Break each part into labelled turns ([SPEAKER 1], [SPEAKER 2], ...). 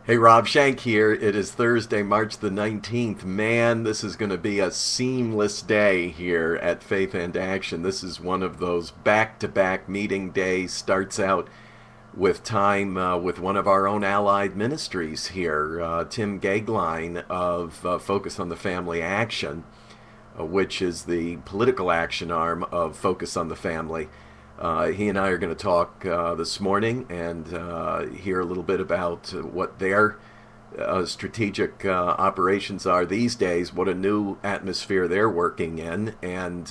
[SPEAKER 1] Hey, Rob Shank here. It is Thursday, March the 19th. Man, this is going to be a seamless day here at Faith and Action. This is one of those back-to-back meeting days. Starts out with time with one of our own allied ministries here, Tim Gagline of Focus on the Family Action, which is the political action arm of Focus on the Family. He and I are going to talk this morning and hear a little bit about what their strategic operations are these days, what a new atmosphere they're working in. And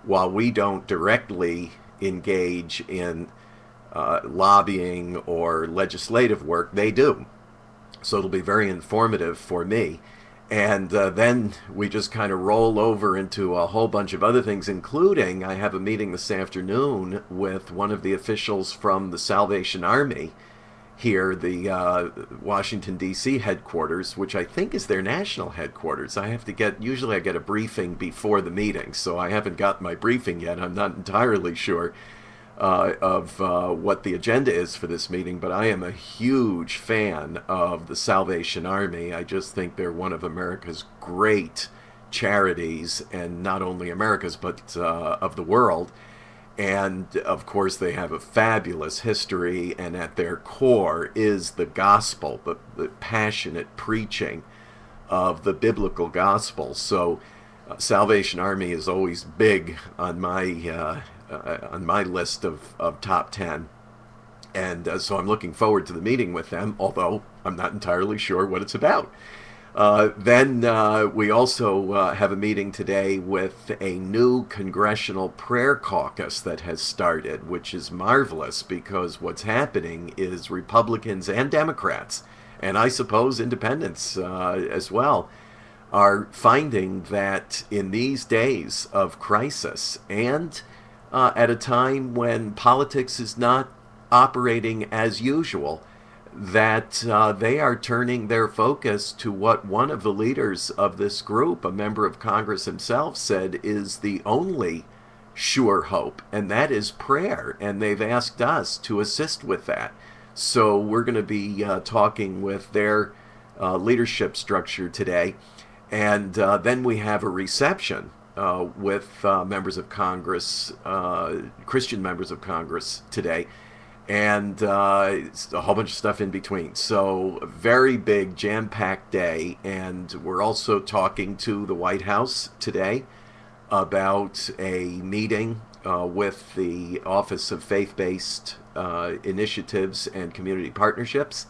[SPEAKER 1] while we don't directly engage in lobbying or legislative work, they do. So it'll be very informative for me. And then we just kind of roll over into a whole bunch of other things, including I have a meeting this afternoon with one of the officials from the Salvation Army here, the Washington, D.C. headquarters, which I think is their national headquarters. Usually I get a briefing before the meeting, so I haven't got my briefing yet. I'm not entirely sure of what the agenda is for this meeting, but I am a huge fan of the Salvation Army. I just think they're one of America's great charities, and not only America's, but of the world. And of course, they have a fabulous history, and at their core is the gospel, the passionate preaching of the biblical gospel. So, Salvation Army is always big on my list of top 10. And so I'm looking forward to the meeting with them, although I'm not entirely sure what it's about. Then we also have a meeting today with a new congressional prayer caucus that has started, which is marvelous because what's happening is Republicans and Democrats, and I suppose independents as well, are finding that in these days of crisis and at a time when politics is not operating as usual, that they are turning their focus to what one of the leaders of this group, a member of Congress himself, said is the only sure hope, and that is prayer. And they've asked us to assist with that. So we're going to be talking with their leadership structure today. And then we have a reception with members of Congress, Christian members of Congress today, and a whole bunch of stuff in between. So a very big, jam-packed day. And we're also talking to the White House today about a meeting with the Office of Faith-Based Initiatives and Community Partnerships.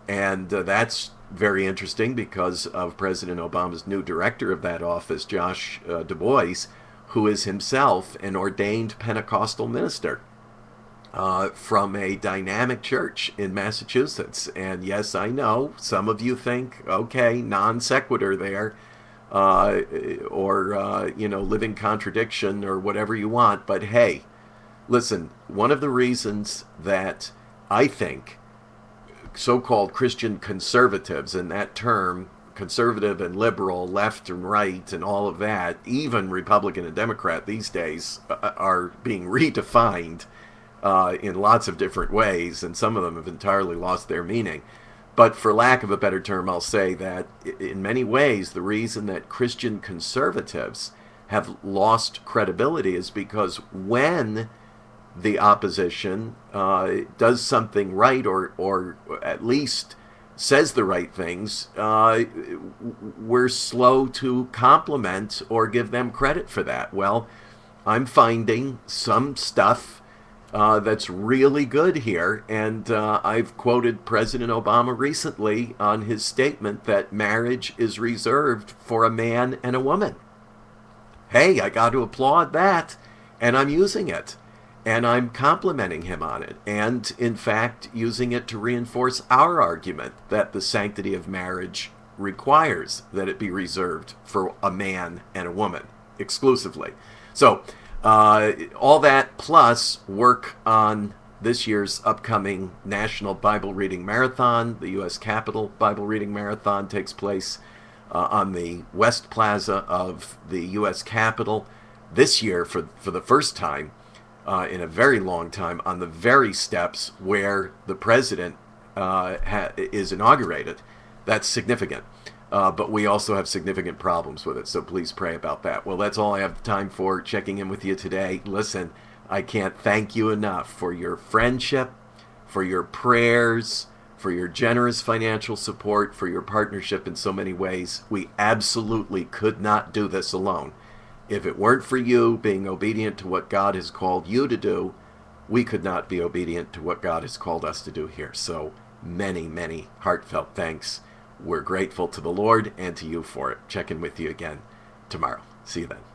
[SPEAKER 1] And that's very interesting because of President Obama's new director of that office, Josh Du Bois, who is himself an ordained Pentecostal minister from a dynamic church in Massachusetts. And yes, I know some of you think, okay, non sequitur there, or living contradiction or whatever you want. But hey, listen, one of the reasons that I think so-called Christian conservatives, and that term, conservative and liberal, left and right, and all of that, even Republican and Democrat these days, are being redefined in lots of different ways, and some of them have entirely lost their meaning. But for lack of a better term, I'll say that in many ways, the reason that Christian conservatives have lost credibility is because when the opposition does something right, or at least says the right things, we're slow to compliment or give them credit for that. Well, I'm finding some stuff that's really good here, and I've quoted President Obama recently on his statement that marriage is reserved for a man and a woman. Hey, I got to applaud that, and I'm using it. And I'm complimenting him on it, and in fact using it to reinforce our argument that the sanctity of marriage requires that it be reserved for a man and a woman exclusively. So all that plus work on this year's upcoming National Bible Reading Marathon. The U.S. Capitol Bible Reading Marathon takes place on the West Plaza of the U.S. Capitol this year for the first time in a very long time, on the very steps where the president is inaugurated. That's significant. But we also have significant problems with it, so please pray about that. Well, that's all I have time for checking in with you today. Listen, I can't thank you enough for your friendship, for your prayers, for your generous financial support, for your partnership in so many ways. We absolutely could not do this alone. If it weren't for you being obedient to what God has called you to do, we could not be obedient to what God has called us to do here. So many, many heartfelt thanks. We're grateful to the Lord and to you for it. Check in with you again tomorrow. See you then.